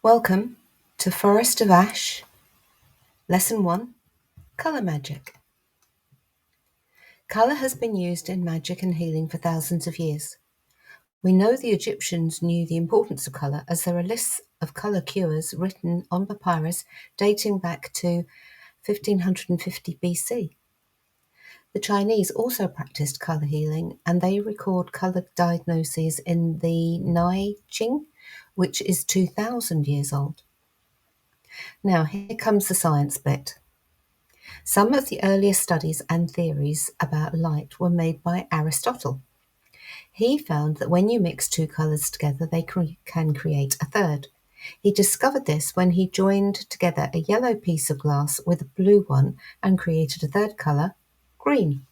Welcome to Forest of Ash, Lesson 1, Colour Magic. Colour has been used in magic and healing for thousands of years. We know the Egyptians knew the importance of colour, as there are lists of colour cures written on papyrus dating back to 1550 BC. The Chinese also practiced colour healing, and they record colour diagnoses in the Nai Ching, which is 2,000 years old. Now, here comes the science bit. Some of the earliest studies and theories about light were made by Aristotle. He found that when you mix two colours together, they can create a third. He discovered this when he joined together a yellow piece of glass with a blue one and created a third colour, green.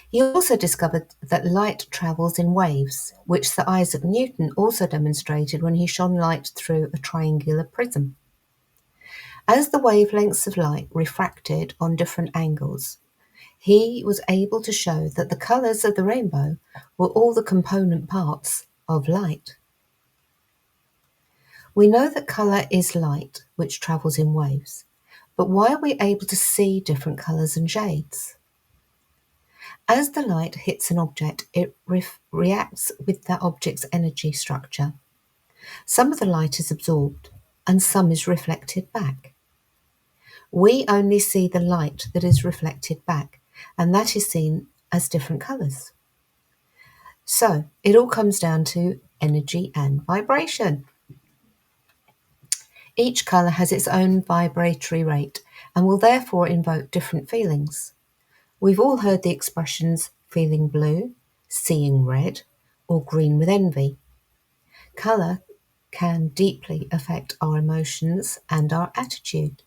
He also discovered that light travels in waves, which Sir Isaac Newton also demonstrated when he shone light through a triangular prism. As the wavelengths of light refracted on different angles, he was able to show that the colours of the rainbow were all the component parts of light. We know that colour is light, which travels in waves, but why are we able to see different colours and shades? As the light hits an object, it reacts with that object's energy structure. Some of the light is absorbed and some is reflected back. We only see the light that is reflected back, and that is seen as different colours. So it all comes down to energy and vibration. Each colour has its own vibratory rate and will therefore invoke different feelings. We've all heard the expressions feeling blue, seeing red, or green with envy. Colour can deeply affect our emotions and our attitude.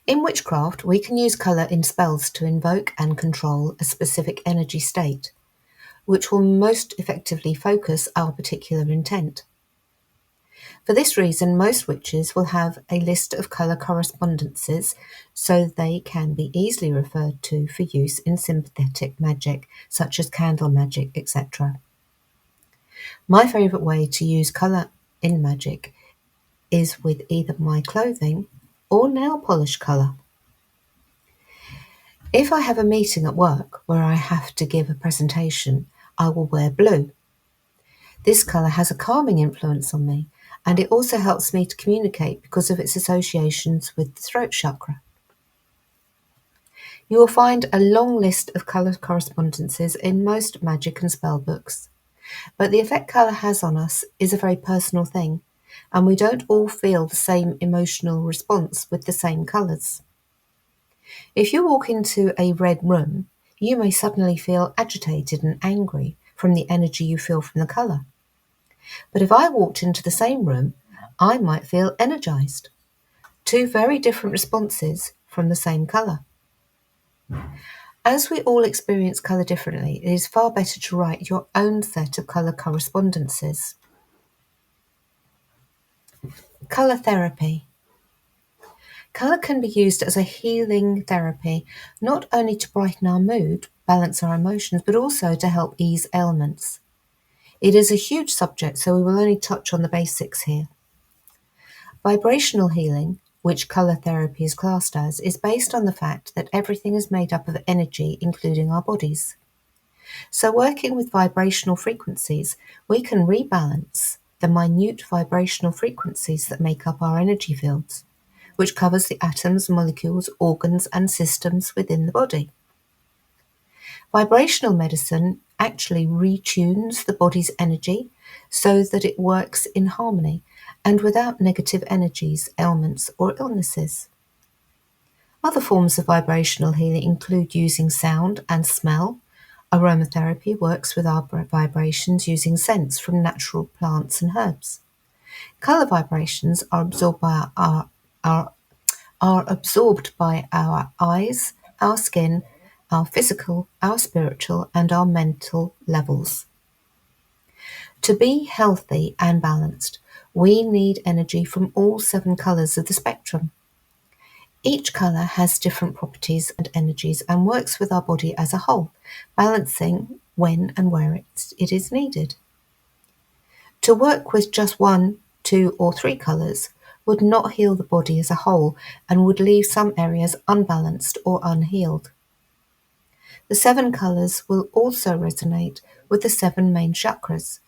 In witchcraft, we can use colour in spells to invoke and control a specific energy state, which will most effectively focus our particular intent. For this reason, most witches will have a list of colour correspondences so they can be easily referred to for use in sympathetic magic, such as candle magic, etc. My favourite way to use colour in magic is with either my clothing or nail polish colour. If I have a meeting at work where I have to give a presentation, I will wear blue. This colour has a calming influence on me, and it also helps me to communicate because of its associations with the throat chakra. You will find a long list of colour correspondences in most magic and spell books, but the effect colour has on us is a very personal thing, and we don't all feel the same emotional response with the same colours. If you walk into a red room, you may suddenly feel agitated and angry from the energy you feel from the colour. But if I walked into the same room, I might feel energised. Two very different responses from the same colour. As we all experience colour differently, it is far better to write your own set of colour correspondences. Colour therapy. Colour can be used as a healing therapy, not only to brighten our mood, balance our emotions, but also to help ease ailments. It is a huge subject, so we will only touch on the basics here. Vibrational healing, which colour therapy is classed as, is based on the fact that everything is made up of energy, including our bodies. So working with vibrational frequencies, we can rebalance the minute vibrational frequencies that make up our energy fields, which covers the atoms, molecules, organs, and systems within the body. Vibrational medicine actually retunes the body's energy so that it works in harmony and without negative energies, ailments, or illnesses. Other forms of vibrational healing include using sound and smell. Aromatherapy works with our vibrations using scents from natural plants and herbs. Colour vibrations are absorbed by our eyes, our skin, our physical, our spiritual, and our mental levels. To be healthy and balanced, we need energy from all 7 colours of the spectrum. Each colour has different properties and energies and works with our body as a whole, balancing when and where it is needed. To work with just one 2 or 3 colours would not heal the body as a whole and would leave some areas unbalanced or unhealed. The 7 colours will also resonate with the 7 main chakras.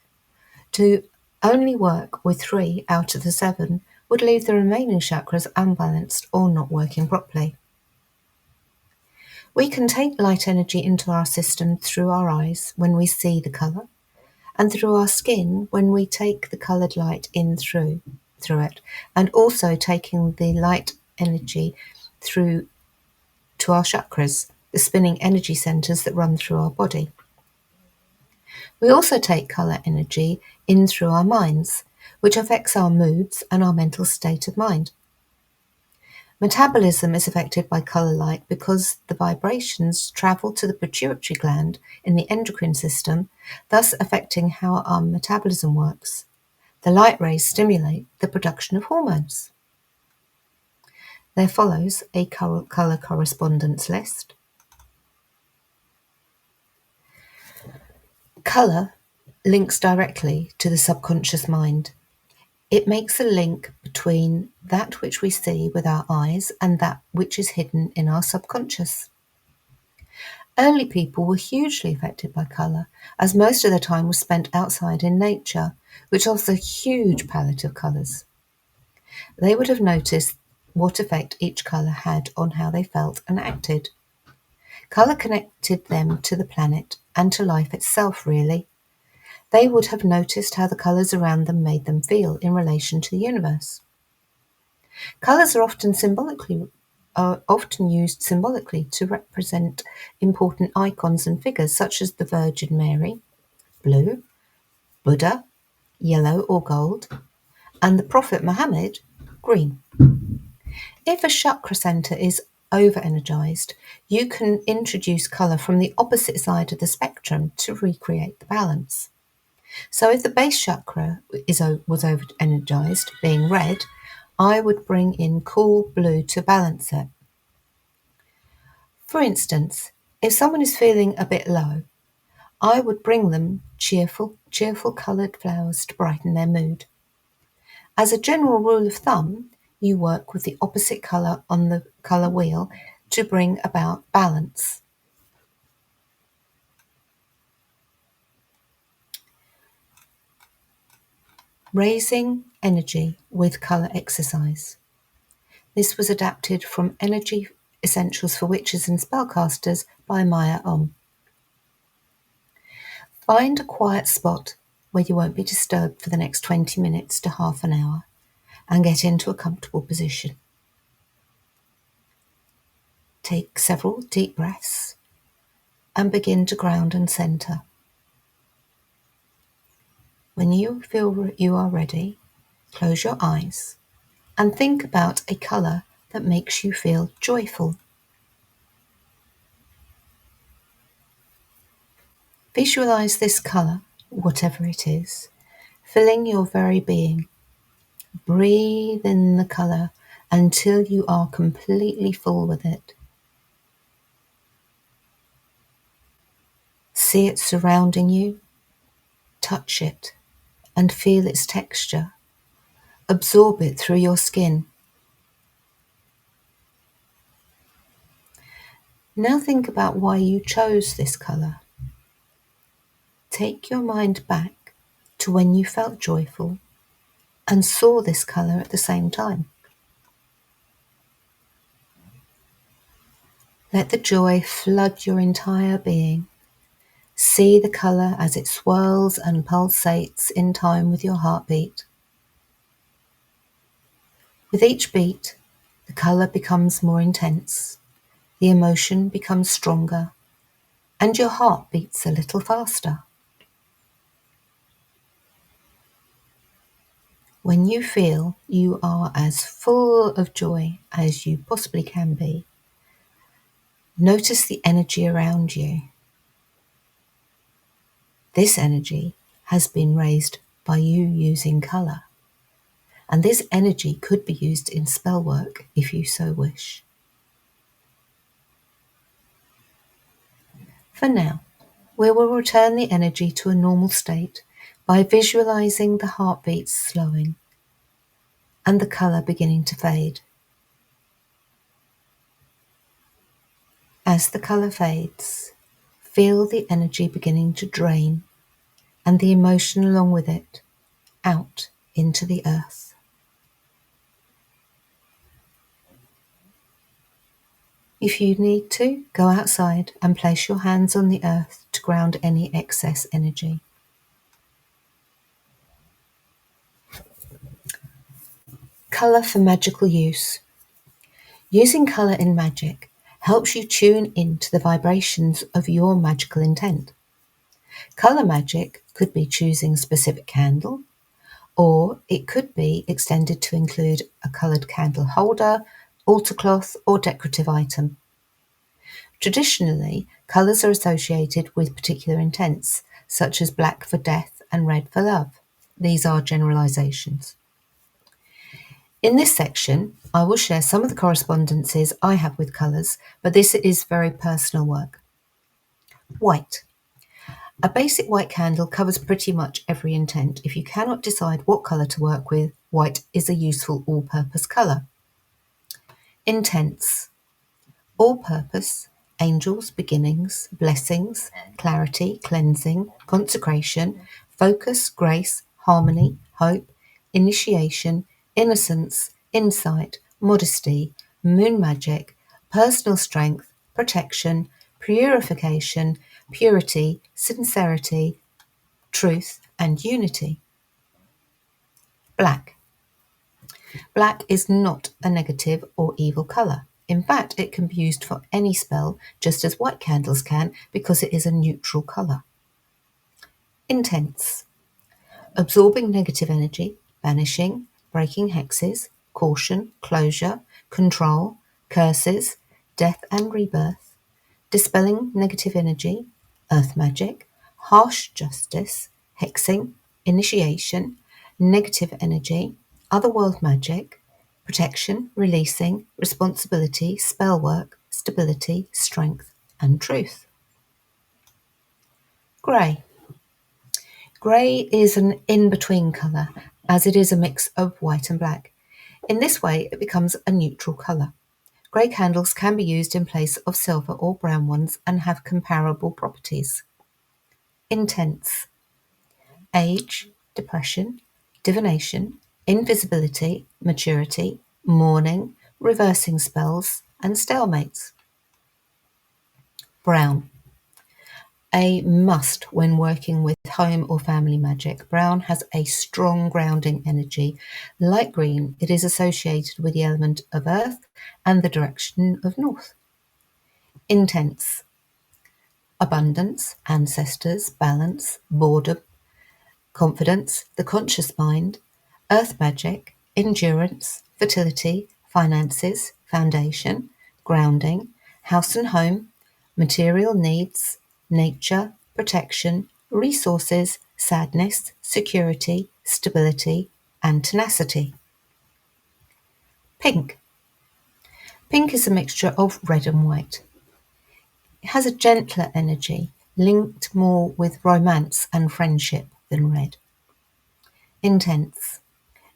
To only work with 3 out of the 7 would leave the remaining chakras unbalanced or not working properly. We can take light energy into our system through our eyes when we see the colour, and through our skin when we take the coloured light in through it, and also taking the light energy through to our chakras, the spinning energy centres that run through our body. We also take colour energy in through our minds, which affects our moods and our mental state of mind. Metabolism is affected by colour light because the vibrations travel to the pituitary gland in the endocrine system, thus affecting how our metabolism works. The light rays stimulate the production of hormones. There follows a colour correspondence list. Colour links directly to the subconscious mind. It makes a link between that which we see with our eyes and that which is hidden in our subconscious. Early people were hugely affected by colour, as most of their time was spent outside in nature, which offers a huge palette of colours. They would have noticed what effect each colour had on how they felt and acted. Colour connected them to the planet and to life itself, really. They would have noticed how the colours around them made them feel in relation to the universe. Colours are often used symbolically to represent important icons and figures such as the Virgin Mary, blue, Buddha, yellow or gold, and the Prophet Muhammad, green. If a chakra center is over-energized, you can introduce colour from the opposite side of the spectrum to recreate the balance. So if the base chakra was over-energized, being red, I would bring in cool blue to balance it. For instance, if someone is feeling a bit low, I would bring them cheerful coloured flowers to brighten their mood. As a general rule of thumb, you work with the opposite colour on the colour wheel to bring about balance. Raising energy with colour exercise. This was adapted from Energy Essentials for Witches and Spellcasters by Maya Om. Find a quiet spot where you won't be disturbed for the next 20 minutes to half an hour and get into a comfortable position. Take several deep breaths and begin to ground and centre. When you feel you are ready, close your eyes and think about a colour that makes you feel joyful. Visualise this colour, whatever it is, filling your very being. Breathe in the colour until you are completely full with it. See it surrounding you, touch it, and feel its texture. Absorb it through your skin. Now think about why you chose this colour. Take your mind back to when you felt joyful and saw this colour at the same time. Let the joy flood your entire being. See the colour as it swirls and pulsates in time with your heartbeat. With each beat, the colour becomes more intense, the emotion becomes stronger, and your heart beats a little faster. When you feel you are as full of joy as you possibly can be, notice the energy around you. This energy has been raised by you using colour, and this energy could be used in spell work if you so wish. For now, we will return the energy to a normal state by visualising the heartbeats slowing and the colour beginning to fade. As the colour fades, feel the energy beginning to drain and the emotion along with it out into the earth. If you need to, go outside and place your hands on the earth to ground any excess energy. Colour for magical use. Using colour in magic helps you tune into the vibrations of your magical intent. Colour magic could be choosing a specific candle, or it could be extended to include a coloured candle holder, altar cloth, or decorative item. Traditionally, colours are associated with particular intents, such as black for death and red for love. These are generalisations. In this section, I will share some of the correspondences I have with colours, but this is very personal work. White. A basic white candle covers pretty much every intent. If you cannot decide what colour to work with, white is a useful all-purpose colour. Intents. All-purpose, angels, beginnings, blessings, clarity, cleansing, consecration, focus, grace, harmony, hope, initiation, innocence, insight, modesty, moon magic, personal strength, protection, purification, purity, sincerity, truth, and unity. Black. Black is not a negative or evil colour. In fact, it can be used for any spell, just as white candles can, because it is a neutral colour. Intents. Absorbing negative energy, banishing, breaking hexes, caution, closure, control, curses, death and rebirth, dispelling negative energy, earth magic, harsh justice, hexing, initiation, negative energy, otherworld magic, protection, releasing, responsibility, spell work, stability, strength, and truth. Grey. Grey is an in-between colour, as it is a mix of white and black. In this way, it becomes a neutral colour. Grey candles can be used in place of silver or brown ones and have comparable properties. Intents. Age, depression, divination, invisibility, maturity, mourning, reversing spells, and stalemates. Brown. A must when working with home or family magic. Brown has a strong grounding energy. Like green, it is associated with the element of earth and the direction of north. Intents. Abundance, ancestors, balance, boredom, confidence, the conscious mind, earth magic, endurance, fertility, finances, foundation, grounding, house and home, material needs, nature, protection, resources, sadness, security, stability, and tenacity. Pink. Pink is a mixture of red and white. It has a gentler energy, linked more with romance and friendship than red. Intents.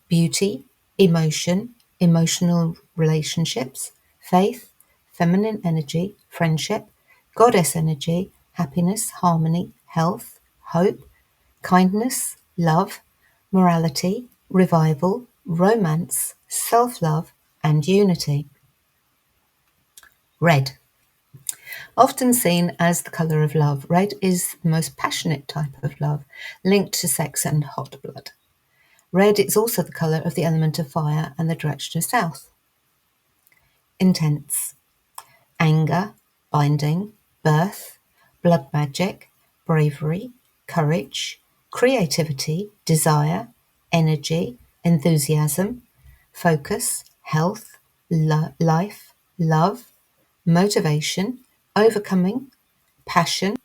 Beauty, emotion, emotional relationships, faith, feminine energy, friendship, goddess energy, happiness, harmony, health, hope, kindness, love, morality, revival, romance, self-love, and unity. Red. Often seen as the colour of love, red is the most passionate type of love, linked to sex and hot blood. Red is also the colour of the element of fire and the direction of south. Intents. Anger, binding, birth, blood magic, bravery, courage, creativity, desire, energy, enthusiasm, focus, health, life, love, motivation, overcoming, passion,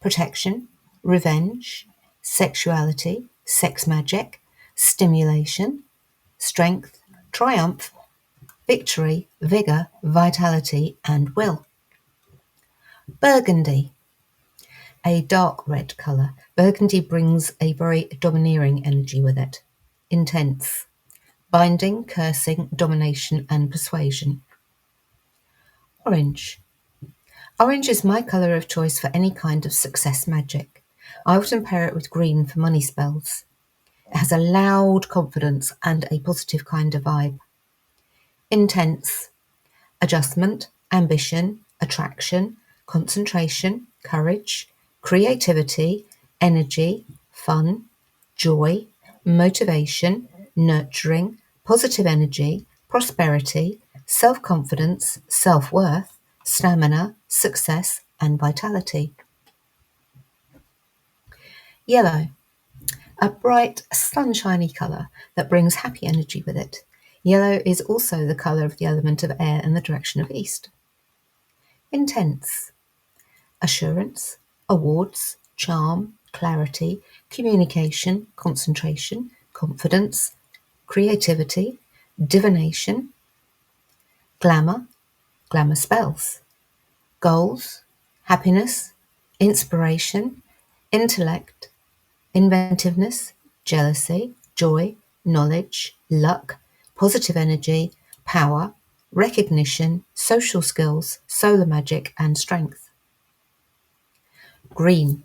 protection, revenge, sexuality, sex magic, stimulation, strength, triumph, victory, vigour, vitality, and will. Burgundy. A dark red colour. Burgundy brings a very domineering energy with it. Intents. binding, cursing, domination, and persuasion. Orange. Orange is my colour of choice for any kind of success magic. I often pair it with green for money spells. It has a loud confidence and a positive kind of vibe. Intense. Adjustment, ambition, attraction, concentration, courage, creativity, energy, fun, joy, motivation, nurturing, positive energy, prosperity, self-confidence, self-worth, stamina, success, and vitality. Yellow. A bright, sunshiny colour that brings happy energy with it. Yellow is also the colour of the element of air and the direction of east. Intense. Assurance, awards, charm, clarity, communication, concentration, confidence, creativity, divination, glamour, glamour spells, goals, happiness, inspiration, intellect, inventiveness, jealousy, joy, knowledge, luck, positive energy, power, recognition, social skills, solar magic, and strength. Green.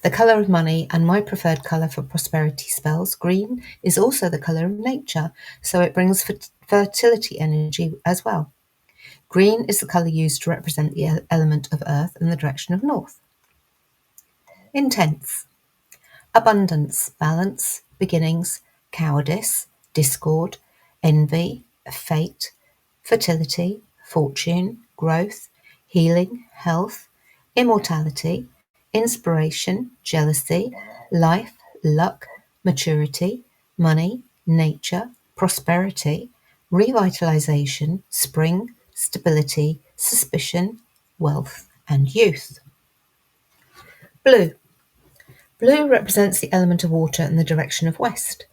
The colour of money and my preferred colour for prosperity spells. Green is also the colour of nature, so it brings fertility energy as well. Green is the colour used to represent the element of earth and the direction of north. Intense. Abundance, balance, beginnings, cowardice, discord, envy, fate, fertility, fortune, growth, healing, health, immortality, inspiration, jealousy, life, luck, maturity, money, nature, prosperity, revitalization, spring, stability, suspicion, wealth, and youth. Blue. Blue represents the element of water and the direction of west.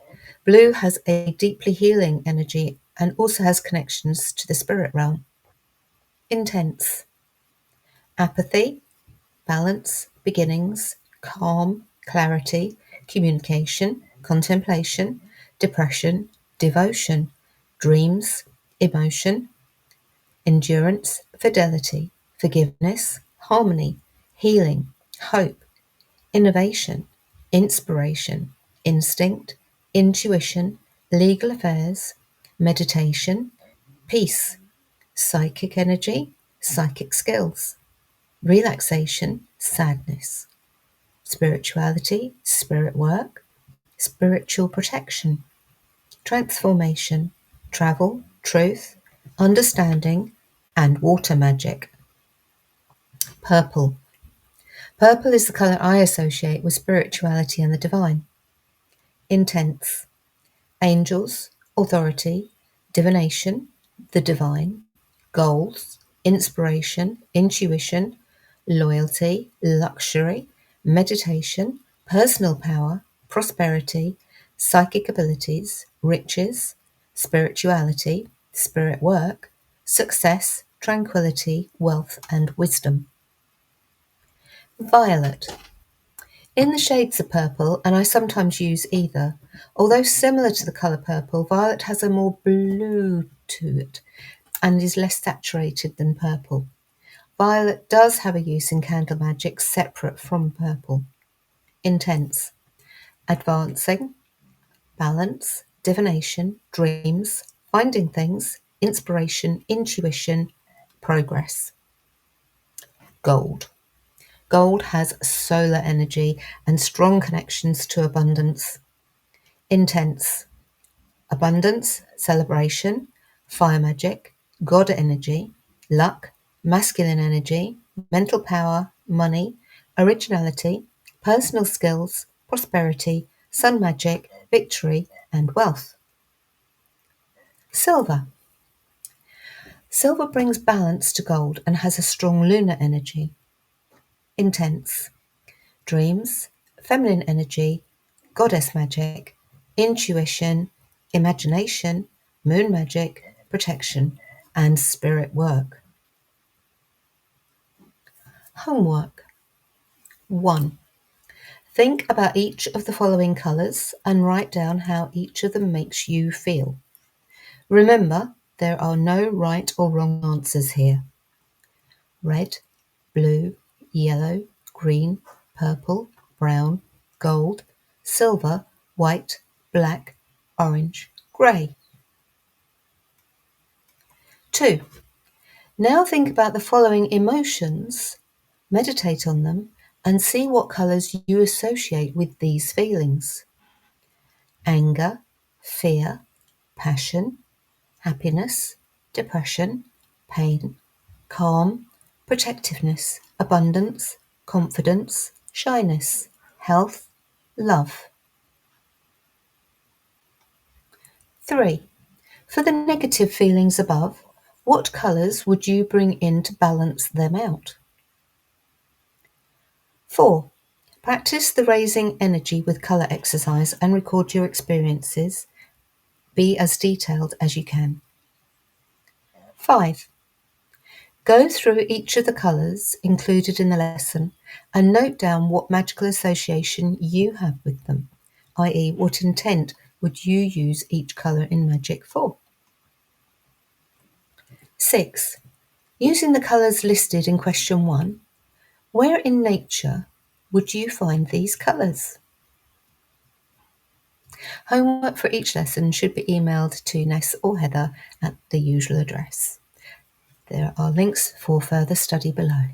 Blue has a deeply healing energy and also has connections to the spirit realm. Intense. Apathy, balance, beginnings, calm, clarity, communication, contemplation, depression, devotion, dreams, emotion, endurance, fidelity, forgiveness, harmony, healing, hope, innovation, inspiration, instinct, intuition, legal affairs, meditation, peace, psychic energy, psychic skills, relaxation, sadness, spirituality, spirit work, spiritual protection, transformation, travel, truth, understanding, and water magic. Purple. Purple is the colour I associate with spirituality and the divine. Intense. Angels, authority, divination, the divine, goals, inspiration, intuition, loyalty, luxury, meditation, personal power, prosperity, psychic abilities, riches, spirituality, spirit work, success, tranquility, wealth, and wisdom. Violet. In the shades of purple, and I sometimes use either, although similar to the colour purple, violet has a more blue to it and is less saturated than purple. Violet does have a use in candle magic separate from purple. Intense. Advancing, balance, divination, dreams, finding things, inspiration, intuition, progress. Gold. Gold has solar energy and strong connections to abundance. Intense. Abundance, celebration, fire magic, god energy, luck, masculine energy, mental power, money, originality, personal skills, prosperity, sun magic, victory, and wealth. Silver. Silver brings balance to gold and has a strong lunar energy. Intense. Dreams, feminine energy, goddess magic, intuition, imagination, moon magic, protection, and spirit work. Homework. 1. Think about each of the following colours and write down how each of them makes you feel. Remember, there are no right or wrong answers here. Red, blue, yellow, green, purple, brown, gold, silver, white, black, orange, grey. 2. Now think about the following emotions, meditate on them, and see what colours you associate with these feelings. Anger, fear, passion, happiness, depression, pain, calm, protectiveness, abundance, confidence, shyness, health, love. 3. For the negative feelings above, what colours would you bring in to balance them out? 4. Practice the raising energy with colour exercise and record your experiences. Be as detailed as you can. 5. Go through each of the colours included in the lesson and note down what magical association you have with them, i.e. what intent would you use each colour in magic for. 6. Using the colours listed in question 1, where in nature would you find these colours? Homework for each lesson should be emailed to Ness or Heather at the usual address. There are links for further study below.